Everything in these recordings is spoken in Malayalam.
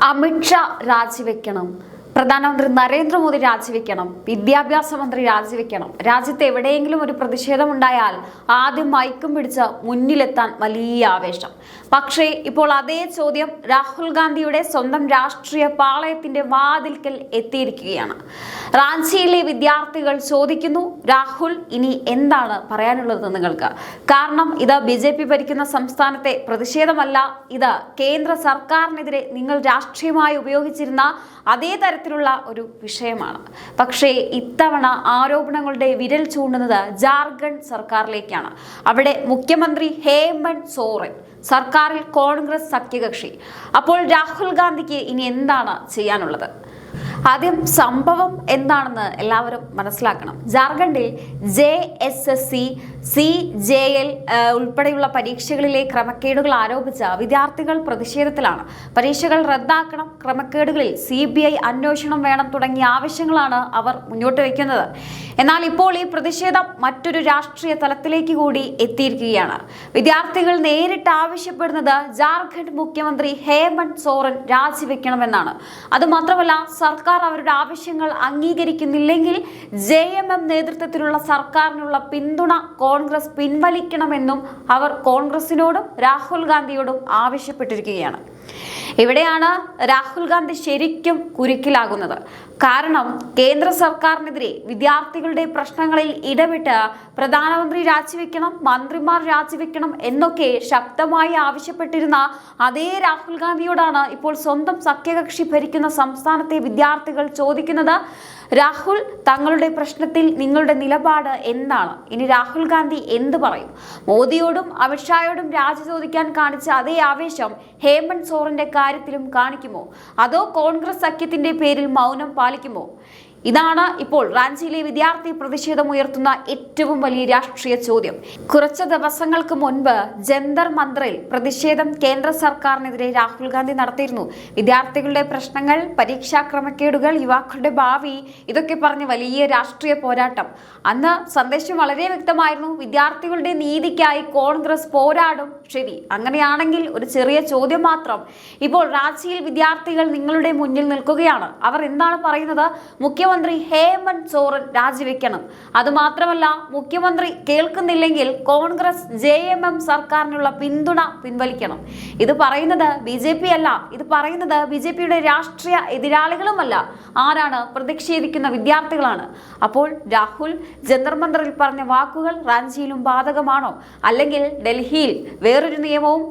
അമിത്ഷാ രാജിവെക്കണം, പ്രധാനമന്ത്രി നരേന്ദ്രമോദി രാജിവെക്കണം, വിദ്യാഭ്യാസ മന്ത്രി രാജിവെക്കണം. രാജ്യത്ത് എവിടെയെങ്കിലും ഒരു പ്രതിഷേധമുണ്ടായാൽ ആദ്യം മൈക്കും പിടിച്ച് മുന്നിലെത്താൻ വലിയ ആവേശം. പക്ഷേ ഇപ്പോൾ അതേ ചോദ്യം രാഹുൽ ഗാന്ധിയുടെ സ്വന്തം രാഷ്ട്രീയ പാളയത്തിന്റെ വാതിൽക്കൽ എത്തിയിരിക്കുകയാണ്. റാഞ്ചിയിലെ വിദ്യാർത്ഥികൾ ചോദിക്കുന്നു, രാഹുൽ ഇനി എന്താണ് പറയാനുള്ളത് നിങ്ങൾക്ക്? കാരണം ഇത് BJP ഭരിക്കുന്ന സംസ്ഥാനത്തെ പ്രതിഷേധമല്ല, ഇത് കേന്ദ്ര സർക്കാരിനെതിരെ നിങ്ങൾ രാഷ്ട്രീയമായി ഉപയോഗിച്ചിരുന്ന അതേ തരത്തിലുള്ള ഒരു വിഷയമാണ്. പക്ഷേ ഇത്തവണ ആരോപണങ്ങളുടെ വിരൽ ചൂണ്ടുന്നത് ജാർഖണ്ഡ് സർക്കാരിലേക്കാണ്. അവിടെ മുഖ്യമന്ത്രി ഹേമന്ത് സോറൻ, സർക്കാരിൽ കോൺഗ്രസ് സഖ്യകക്ഷി. അപ്പോൾ രാഹുൽ ഗാന്ധിക്ക് ഇനി എന്താണ് ചെയ്യാനുള്ളത്? ആദ്യം സംഭവം എന്താണെന്ന് എല്ലാവരും മനസ്സിലാക്കണം. ജാർഖണ്ഡിൽ JSSC, CJL ഉൾപ്പെടെയുള്ള പരീക്ഷകളിലെ ക്രമക്കേടുകൾ ആരോപിച്ച വിദ്യാർത്ഥികൾ പ്രതിഷേധത്തിലാണ്. പരീക്ഷകൾ റദ്ദാക്കണം, ക്രമക്കേടുകളിൽ CBI അന്വേഷണം വേണം തുടങ്ങിയ ആവശ്യങ്ങളാണ് അവർ മുന്നോട്ട് വയ്ക്കുന്നത്. എന്നാൽ ഇപ്പോൾ ഈ പ്രതിഷേധം മറ്റൊരു രാഷ്ട്രീയ തലത്തിലേക്ക് കൂടി എത്തിയിരിക്കുകയാണ്. വിദ്യാർത്ഥികൾ നേരിട്ട് ആവശ്യപ്പെടുന്നത് ജാർഖണ്ഡ് മുഖ്യമന്ത്രി ഹേമന്ത് സോറൻ രാജിവെക്കണമെന്നാണ്. അതുമാത്രമല്ല, സർക്കാർ അവരുടെ ആവശ്യങ്ങൾ അംഗീകരിക്കുന്നില്ലെങ്കിൽ JMM നേതൃത്വത്തിലുള്ള സർക്കാരിനുള്ള പിന്തുണ കോൺഗ്രസ് പിൻവലിക്കണമെന്നും അവർ കോൺഗ്രസിനോടും രാഹുൽ ഗാന്ധിയോടും ആവശ്യപ്പെട്ടിരിക്കുകയാണ്. ഇവിടെയാണ് രാഹുൽ ഗാന്ധി ശരിക്കും കുരുക്കിലാകുന്നത്. കാരണം കേന്ദ്ര സർക്കാരിനെതിരെ വിദ്യാർത്ഥികളുടെ പ്രശ്നങ്ങളിൽ ഇടപെട്ട് പ്രധാനമന്ത്രി രാജിവെക്കണം, മന്ത്രിമാർ രാജിവെക്കണം എന്നൊക്കെ ശക്തമായി ആവശ്യപ്പെട്ടിരുന്ന അതേ രാഹുൽ ഗാന്ധിയോടാണ് ഇപ്പോൾ സ്വന്തം സഖ്യകക്ഷി ഭരിക്കുന്ന സംസ്ഥാനത്തെ വിദ്യാർത്ഥികൾ ചോദിക്കുന്നത്, രാഹുൽ തങ്ങളുടെ പ്രശ്നത്തിൽ നിങ്ങളുടെ നിലപാട് എന്താണ്? ഇനി രാഹുൽ ഗാന്ധി എന്ത് പറയും? മോദിയോടും അമിത്ഷായോടും രാജി ചോദിക്കാൻ കാണിച്ച അതേ ആവേശം ഹേമന്ത് സോറന്റെ കാര്യത്തിലും കാണിക്കുമോ? അതോ കോൺഗ്രസ് സഖ്യത്തിന്റെ പേരിൽ മൗനം പാലിക്കുമോ? ഇതാണ് ഇപ്പോൾ റാഞ്ചിയിലെ വിദ്യാർത്ഥി പ്രതിഷേധം ഉയർത്തുന്ന ഏറ്റവും വലിയ രാഷ്ട്രീയ ചോദ്യം. കുറച്ച് ദിവസങ്ങൾക്ക് മുൻപ് ജന്തർ മന്ദിറിൽ പ്രതിഷേധം കേന്ദ്ര സർക്കാരിനെതിരെ രാഹുൽ ഗാന്ധി നടത്തിയിരുന്നു. വിദ്യാർത്ഥികളുടെ പ്രശ്നങ്ങൾ, പരീക്ഷാ ക്രമക്കേടുകൾ, യുവാക്കളുടെ ഭാവി, ഇതൊക്കെ പറഞ്ഞ് വലിയ രാഷ്ട്രീയ പോരാട്ടം. അന്ന് സന്ദേശം വളരെ വ്യക്തമായിരുന്നു, വിദ്യാർത്ഥികളുടെ നീതിക്കായി കോൺഗ്രസ് പോരാടും. ശരി, അങ്ങനെയാണെങ്കിൽ ഒരു ചെറിയ ചോദ്യം മാത്രം. ഇപ്പോൾ റാഞ്ചിയിൽ വിദ്യാർത്ഥികൾ നിങ്ങളുടെ മുന്നിൽ നിൽക്കുകയാണ്. അവർ എന്താണ് പറയുന്നത്? മുഖ്യമന്ത്രി ഹേമന്ത് സോറൻ രാജിവെക്കണം. അതുമാത്രമല്ല, മുഖ്യമന്ത്രി കേൾക്കുന്നില്ലെങ്കിൽ കോൺഗ്രസ് JMM സർക്കാരിനുള്ള പിന്തുണ പിൻവലിക്കണം. ഇത് പറയുന്നത് BJP അല്ല, ഇത് പറയുന്നത് BJPയുടെ രാഷ്ട്രീയ എതിരാളികളുമല്ല. ആരാണ്? പ്രതിഷേധിക്കുന്ന വിദ്യാർത്ഥികളാണ്. അപ്പോൾ രാഹുൽ ജന്തർ മന്ദിറിൽ പറഞ്ഞ വാക്കുകൾ റാഞ്ചിയിലും ബാധകമാണോ? അല്ലെങ്കിൽ ഡൽഹിയിൽ വേറൊരു നിയമവും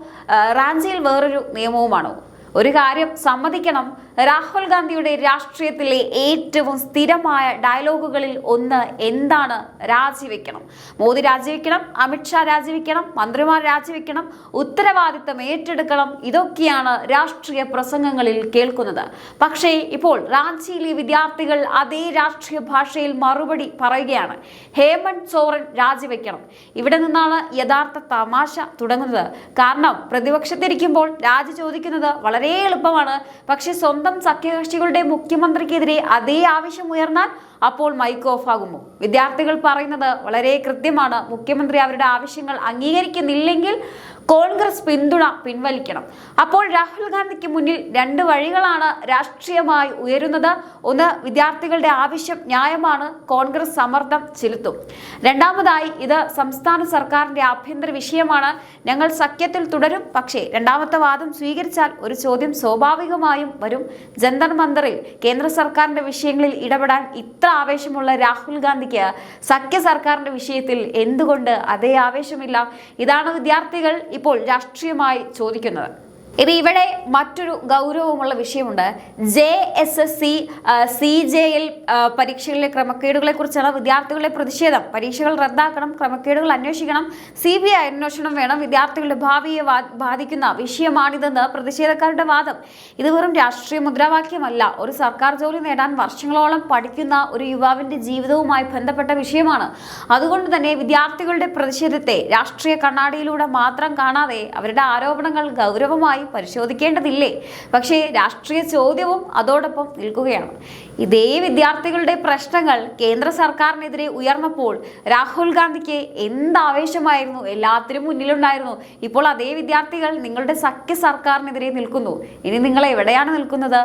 റാഞ്ചിയിൽ വേറൊരു നിയമവുമാണോ? ഒരു കാര്യം സമ്മതിക്കണം, രാഹുൽ ഗാന്ധിയുടെ രാഷ്ട്രീയത്തിലെ ഏറ്റവും സ്ഥിരമായ ഡയലോഗുകളിൽ ഒന്ന് എന്താണ്? രാജിവെക്കണം. മോദി രാജിവെക്കണം, അമിത്ഷാ രാജിവെക്കണം, മന്ത്രിമാർ രാജിവെക്കണം, ഉത്തരവാദിത്തം ഏറ്റെടുക്കണം. ഇതൊക്കെയാണ് രാഷ്ട്രീയ പ്രസംഗങ്ങളിൽ കേൾക്കുന്നത്. പക്ഷേ ഇപ്പോൾ റാഞ്ചിയിലെ വിദ്യാർത്ഥികൾ അതേ രാഷ്ട്രീയ ഭാഷയിൽ മറുപടി പറയുകയാണ്, ഹേമന്ത് സോറൻ രാജിവെക്കണം. ഇവിടെ നിന്നാണ് യഥാർത്ഥ തമാശ തുടങ്ങുന്നത്. കാരണം പ്രതിപക്ഷത്തിരിക്കുമ്പോൾ രാജി ചോദിക്കുന്നത് വളരെ എളുപ്പമാണ്. പക്ഷെ സ്വന്തം സഖ്യകക്ഷികളുടെ മുഖ്യമന്ത്രിക്കെതിരെ അതേ ആവശ്യം ഉയർന്നാൽ അപ്പോൾ മൈക്ക് ഓഫ് ആകുമോ? വിദ്യാർത്ഥികൾ പറയുന്നത് വളരെ കൃത്യമാണ്, മുഖ്യമന്ത്രി അവരുടെ ആവശ്യങ്ങൾ അംഗീകരിക്കുന്നില്ലെങ്കിൽ കോൺഗ്രസ് പിന്തുണ പിൻവലിക്കണം. അപ്പോൾ രാഹുൽ ഗാന്ധിക്ക് മുന്നിൽ രണ്ട് വഴികളാണ് രാഷ്ട്രീയമായി ഉയരുന്നത്. ഒന്ന്, വിദ്യാർത്ഥികളുടെ ആവശ്യം ന്യായമാണ്, കോൺഗ്രസ് സമ്മർദ്ദം ചെലുത്തും. രണ്ടാമതായി, ഇത് സംസ്ഥാന സർക്കാരിന്റെ ആഭ്യന്തര വിഷയമാണ്, ഞങ്ങൾ സഖ്യത്തിൽ തുടരും. പക്ഷേ രണ്ടാമത്തെ വാദം സ്വീകരിച്ചാൽ ഒരു ചോദ്യം സ്വാഭാവികമായും വരും, ജന്തർ മന്ദിറിൽ കേന്ദ്ര സർക്കാരിന്റെ വിഷയങ്ങളിൽ ഇടപെടാൻ ഇത്ര ആവേശമുള്ള രാഹുൽ ഗാന്ധിക്ക് സഖ്യ സർക്കാരിന്റെ വിഷയത്തിൽ എന്തുകൊണ്ട് അതേ ആവേശമില്ല? ഇതാണ് വിദ്യാർത്ഥികൾ ഇപ്പോൾ രാഷ്ട്രീയമായി ചോദിക്കുന്നത്. ഇനി ഇവിടെ മറ്റൊരു ഗൗരവമുള്ള വിഷയമുണ്ട്. JSSC, CJL പരീക്ഷകളിലെ ക്രമക്കേടുകളെ കുറിച്ചാണ് വിദ്യാർത്ഥികളുടെ പ്രതിഷേധം. പരീക്ഷകൾ റദ്ദാക്കണം, ക്രമക്കേടുകൾ അന്വേഷിക്കണം, CBI അന്വേഷണം വേണം, വിദ്യാർത്ഥികളുടെ ഭാവിയെ ബാധിക്കുന്ന വിഷയമാണിതെന്ന് പ്രതിഷേധക്കാരുടെ വാദം. ഇത് വെറും രാഷ്ട്രീയ മുദ്രാവാക്യമല്ല, ഒരു സർക്കാർ ജോലി നേടാൻ വർഷങ്ങളോളം പഠിക്കുന്ന ഒരു യുവാവിന്റെ ജീവിതവുമായി ബന്ധപ്പെട്ട വിഷയമാണ്. അതുകൊണ്ട് തന്നെ വിദ്യാർത്ഥികളുടെ പ്രതിഷേധത്തെ രാഷ്ട്രീയ കണ്ണാടിയിലൂടെ മാത്രം കാണാതെ അവരുടെ ആരോപണങ്ങൾ ഗൗരവമായി ഗൗരവമായി പരിശോധിക്കേണ്ടതില്ലേ? പക്ഷേ രാഷ്ട്രീയ ചോദ്യവും അതോടൊപ്പം നിൽക്കുകയാണ്. ഇതേ വിദ്യാർത്ഥികളുടെ പ്രശ്നങ്ങൾ കേന്ദ്ര സർക്കാരിനെതിരെ ഉയർന്നപ്പോൾ രാഹുൽ ഗാന്ധിക്ക് എന്താവേശമായിരുന്നു, എല്ലാത്തിനും മുന്നിലുണ്ടായിരുന്നു. ഇപ്പോൾ അതേ വിദ്യാർത്ഥികൾ നിങ്ങളുടെ സഖ്യ സർക്കാരിനെതിരെ നിൽക്കുന്നു. ഇനി നിങ്ങൾ എവിടെയാണ് നിൽക്കുന്നത്?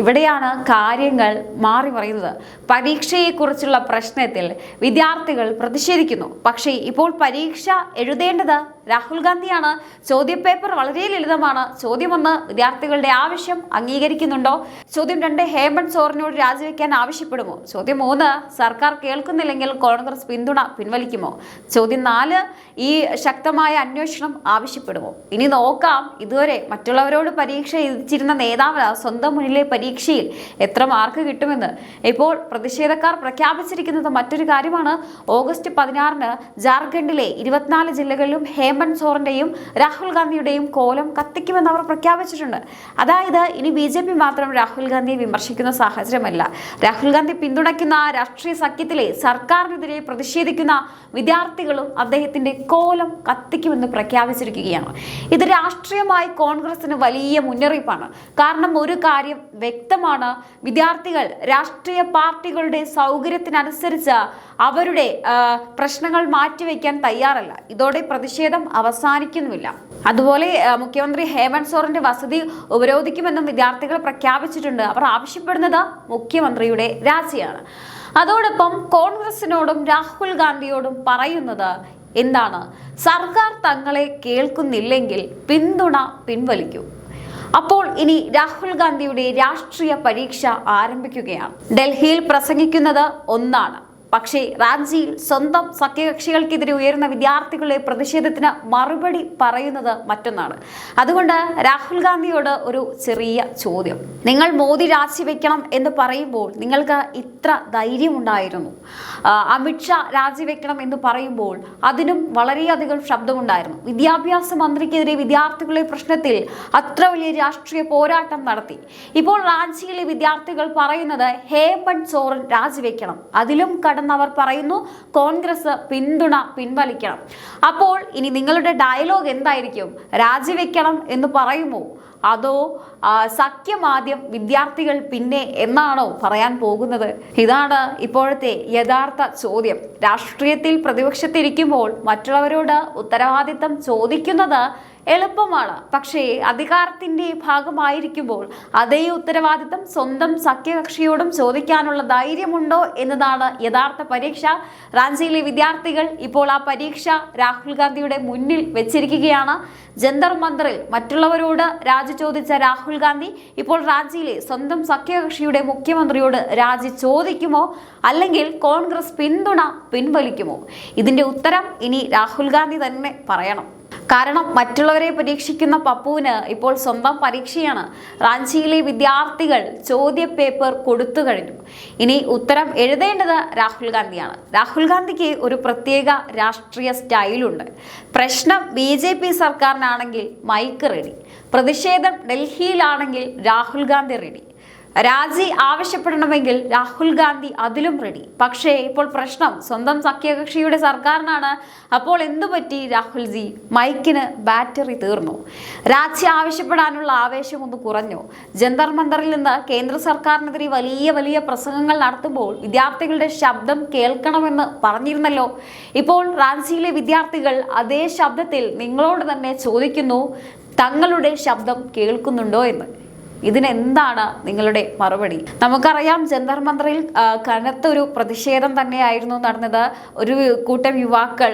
ഇവിടെയാണ് കാര്യങ്ങൾ മാറി മറിയുന്നത്. പരീക്ഷയെക്കുറിച്ചുള്ള പ്രശ്നത്തിൽ വിദ്യാർത്ഥികൾ പ്രതിഷേധിക്കുന്നു. പക്ഷേ ഇപ്പോൾ പരീക്ഷ എഴുതേണ്ടത് രാഹുൽ ഗാന്ധിയാണ്. ചോദ്യപേപ്പർ വളരെ ലളിതമാണ്. ചോദ്യം 1, വിദ്യാർത്ഥികളുടെ ആവശ്യം അംഗീകരിക്കുന്നുണ്ടോ? ചോദ്യം 2, ഹേമന്ത് സോറനോട് രാജിവെക്കാൻ ആവശ്യപ്പെടുമോ? ചോദ്യം 3, സർക്കാർ കേൾക്കുന്നില്ലെങ്കിൽ കോൺഗ്രസ് പിന്തുണ പിൻവലിക്കുമോ? ചോദ്യം 4, ഈ ശക്തമായ അന്വേഷണം ആവശ്യപ്പെടുമോ? ഇനി നോക്കാം, ഇതുവരെ മറ്റുള്ളവരോട് പരീക്ഷ എഴുതിച്ചിരുന്ന നേതാവ് സ്വന്തം മുന്നിലെ പരീക്ഷയിൽ എത്ര മാർക്ക് കിട്ടുമെന്ന്. ഇപ്പോൾ പ്രതിഷേധക്കാർ പ്രഖ്യാപിച്ചിരിക്കുന്നത് മറ്റൊരു കാര്യമാണ്. ഓഗസ്റ്റ് 16-ന് ജാർഖണ്ഡിലെ 24 ജില്ലകളിലും ഹേമന്ത് സോറന്റെയും രാഹുൽ ഗാന്ധിയുടെയും കോലം കത്തിക്കുമെന്ന് അവർ പ്രഖ്യാപിച്ചിട്ടുണ്ട്. അതായത് ഇനി BJP മാത്രം രാഹുൽ ഗാന്ധിയെ വിമർശിക്കുന്ന സാഹചര്യമല്ല. രാഹുൽ ഗാന്ധി പിന്തുണയ്ക്കുന്ന രാഷ്ട്രീയ സഖ്യത്തിലെ സർക്കാരിനെതിരെ പ്രതിഷേധിക്കുന്ന വിദ്യാർത്ഥികളും അദ്ദേഹത്തിന്റെ കോലം കത്തിക്കുമെന്ന് പ്രഖ്യാപിച്ചിരിക്കുകയാണ്. ഇത് രാഷ്ട്രീയമായി കോൺഗ്രസിന് വലിയ മുന്നറിയിപ്പാണ്. കാരണം ഒരു കാര്യം വ്യക്തമാണ്, വിദ്യാർത്ഥികൾ രാഷ്ട്രീയ പാർട്ടികളുടെ സൗകര്യത്തിനനുസരിച്ച് അവരുടെ പ്രശ്നങ്ങൾ മാറ്റിവെക്കാൻ തയ്യാറല്ല. ഇതോടെ പ്രതിഷേധം അവസാനിക്കുന്നുമില്ല. അതുപോലെ മുഖ്യമന്ത്രി ഹേമന്ത് സോറന്റെ വസതി ഉപരോധിക്കുമെന്നും വിദ്യാർത്ഥികൾ പ്രഖ്യാപിച്ചിട്ടുണ്ട്. അവർ ആവശ്യപ്പെടുന്നത് മുഖ്യമന്ത്രിയുടെ രാജിയാണ്. അതോടൊപ്പം കോൺഗ്രസിനോടും രാഹുൽ ഗാന്ധിയോടും പറയുന്നത് എന്താണ്? സർക്കാർ തങ്ങളെ കേൾക്കുന്നില്ലെങ്കിൽ പിന്തുണ പിൻവലിക്കൂ. അപ്പോൾ ഇനി രാഹുൽ ഗാന്ധിയുടെ രാഷ്ട്രീയ പരീക്ഷ ആരംഭിക്കുകയാണ്. ഡൽഹിയിൽ പ്രസംഗിക്കുന്നത് ഒന്നാണ്, പക്ഷേ റാഞ്ചിയിൽ സ്വന്തം സഖ്യകക്ഷികൾക്കെതിരെ ഉയരുന്ന വിദ്യാർത്ഥികളുടെ പ്രതിഷേധത്തിന് മറുപടി പറയുന്നത് മറ്റൊന്നാണ്. അതുകൊണ്ട് രാഹുൽ ഗാന്ധിയോട് ഒരു ചെറിയ ചോദ്യം. നിങ്ങൾ മോദി രാജിവെക്കണം എന്ന് പറയുമ്പോൾ നിങ്ങൾക്ക് ഇത്ര ധൈര്യമുണ്ടായിരുന്നു. അമിത്ഷാ രാജിവെക്കണം എന്ന് പറയുമ്പോൾ അതിനും വളരെയധികം ശബ്ദമുണ്ടായിരുന്നു. വിദ്യാഭ്യാസ മന്ത്രിക്കെതിരെ വിദ്യാർത്ഥികളുടെ പ്രശ്നത്തിൽ അത്ര വലിയ രാഷ്ട്രീയ പോരാട്ടം നടത്തി. ഇപ്പോൾ റാഞ്ചിയിലെ വിദ്യാർത്ഥികൾ പറയുന്നത് ഹേമന്ത് സോറൻ രാജിവെക്കണം. അതിലും അവർ പറയുന്നു കോൺഗ്രസ് പിന്തുണ പിൻവലിക്കണം. അപ്പോൾ ഇനി നിങ്ങളുടെ ഡയലോഗ് എന്തായിരിക്കും? രാജിവെക്കണം എന്ന് പറയുമോ, അതോ സഖ്യമാദ്യം വിദ്യാർത്ഥികൾ പിന്നെ എന്നാണോ പറയാൻ പോകുന്നത്? ഇതാണ് ഇപ്പോഴത്തെ യഥാർത്ഥ ചോദ്യം. രാഷ്ട്രീയത്തിൽ പ്രതിപക്ഷത്തിരിക്കുമ്പോൾ മറ്റുള്ളവരോട് ഉത്തരവാദിത്തം ചോദിക്കുന്നത് എളുപ്പമാണ്. പക്ഷേ അധികാരത്തിന്റെ ഭാഗമായിരിക്കുമ്പോൾ അതേ ഉത്തരവാദിത്തം സ്വന്തം സഖ്യകക്ഷിയോടും ചോദിക്കാനുള്ള ധൈര്യമുണ്ടോ എന്നതാണ് യഥാർത്ഥ പരീക്ഷ. റാഞ്ചിയിലെ വിദ്യാർത്ഥികൾ ഇപ്പോൾ ആ പരീക്ഷ രാഹുൽ ഗാന്ധിയുടെ മുന്നിൽ വെച്ചിരിക്കുകയാണ്. ജന്തർ മന്ദറിൽ മറ്റുള്ളവരോട് രാജി ചോദിച്ച രാഹുൽ ഗാന്ധി ഇപ്പോൾ റാഞ്ചിയിലെ സ്വന്തം സഖ്യകക്ഷിയുടെ മുഖ്യമന്ത്രിയോട് രാജി ചോദിക്കുമോ, അല്ലെങ്കിൽ കോൺഗ്രസ് പിന്തുണ പിൻവലിക്കുമോ? ഇതിന്റെ ഉത്തരം ഇനി രാഹുൽ ഗാന്ധി തന്നെ പറയണം. കാരണം മറ്റുള്ളവരെ പരീക്ഷിക്കുന്ന പപ്പുവിന് ഇപ്പോൾ സ്വന്തം പരീക്ഷയാണ്. റാഞ്ചിയിലെ വിദ്യാർത്ഥികൾ ചോദ്യപേപ്പർ കൊടുത്തു കഴിഞ്ഞു. ഇനി ഉത്തരം എഴുതേണ്ടത് രാഹുൽ ഗാന്ധിയാണ്. രാഹുൽ ഗാന്ധിക്ക് ഒരു പ്രത്യേക രാഷ്ട്രീയ സ്റ്റൈലുണ്ട്. പ്രശ്നം BJP സർക്കാരിനാണെങ്കിൽ മൈക്ക് റെഡി, പ്രതിഷേധം ഡൽഹിയിലാണെങ്കിൽ രാഹുൽ ഗാന്ധി റെഡി, രാജി ആവശ്യപ്പെടണമെങ്കിൽ രാഹുൽ ഗാന്ധി അതിലും റെഡി. പക്ഷേ ഇപ്പോൾ പ്രശ്നം സ്വന്തം സഖ്യകക്ഷിയുടെ സർക്കാരിനാണ്. അപ്പോൾ എന്തു പറ്റി രാഹുൽജി? മൈക്കിന് ബാറ്ററി തീർന്നു. രാജി ആവശ്യപ്പെടാനുള്ള ആവേശം ഒന്ന് കുറഞ്ഞു. ജന്തർ മന്ദറിൽ നിന്ന് കേന്ദ്ര സർക്കാരിനെതിരെ വലിയ വലിയ പ്രസംഗങ്ങൾ നടത്തുമ്പോൾ വിദ്യാർത്ഥികളുടെ ശബ്ദം കേൾക്കണമെന്ന് പറഞ്ഞിരുന്നല്ലോ. ഇപ്പോൾ റാഞ്ചിയിലെ വിദ്യാർത്ഥികൾ അതേ ശബ്ദത്തിൽ നിങ്ങളോട് തന്നെ ചോദിക്കുന്നു, തങ്ങളുടെ ശബ്ദം കേൾക്കുന്നുണ്ടോ എന്ന്. ഇതിനെന്താണ് നിങ്ങളുടെ മറുപടി? നമുക്കറിയാം, ജന്തർ മന്ദറിൽ കനത്തൊരു പ്രതിഷേധം തന്നെയായിരുന്നു നടന്നത്. ഒരു കൂട്ടം യുവാക്കൾ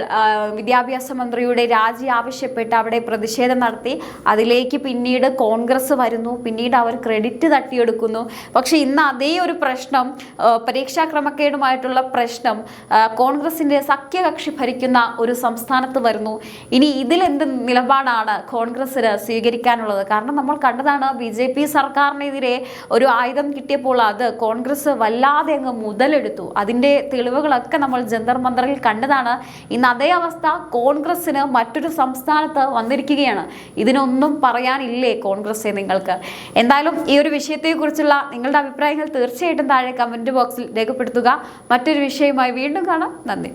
വിദ്യാഭ്യാസ മന്ത്രിയുടെ രാജി ആവശ്യപ്പെട്ട് അവിടെ പ്രതിഷേധം നടത്തി. അതിലേക്ക് പിന്നീട് കോൺഗ്രസ് വരുന്നു, പിന്നീട് അവർ ക്രെഡിറ്റ് തട്ടിയെടുക്കുന്നു. പക്ഷെ ഇന്ന് അതേ ഒരു പ്രശ്നം, പരീക്ഷാ ക്രമക്കേടുമായിട്ടുള്ള പ്രശ്നം കോൺഗ്രസിന്റെ സഖ്യകക്ഷി ഭരിക്കുന്ന ഒരു സംസ്ഥാനത്ത് വരുന്നു. ഇനി ഇതിലെന്ത് നിലപാടാണ് കോൺഗ്രസിന് സ്വീകരിക്കാനുള്ളത്? കാരണം നമ്മൾ കണ്ടതാണ്, BJP സർക്കാരിനെതിരെ ഒരു ആയുധം കിട്ടിയപ്പോൾ അത് കോൺഗ്രസ് വല്ലാതെ അങ്ങ് മുതലെടുത്തു. അതിൻ്റെ തെളിവുകളൊക്കെ നമ്മൾ ജന്തർ മന്ദറിൽ കണ്ടതാണ്. ഇന്ന് അതേ അവസ്ഥ കോൺഗ്രസിന് മറ്റൊരു സംസ്ഥാനത്ത് വന്നിരിക്കുകയാണ്. ഇതിനൊന്നും പറയാനില്ലേ കോൺഗ്രസ് നിങ്ങൾക്ക്? എന്തായാലും ഈ ഒരു വിഷയത്തെക്കുറിച്ചുള്ള നിങ്ങളുടെ അഭിപ്രായങ്ങൾ തീർച്ചയായിട്ടും താഴെ കമൻറ്റ് ബോക്സിൽ രേഖപ്പെടുത്തുക. മറ്റൊരു വിഷയവുമായി വീണ്ടും കാണാം. നന്ദി.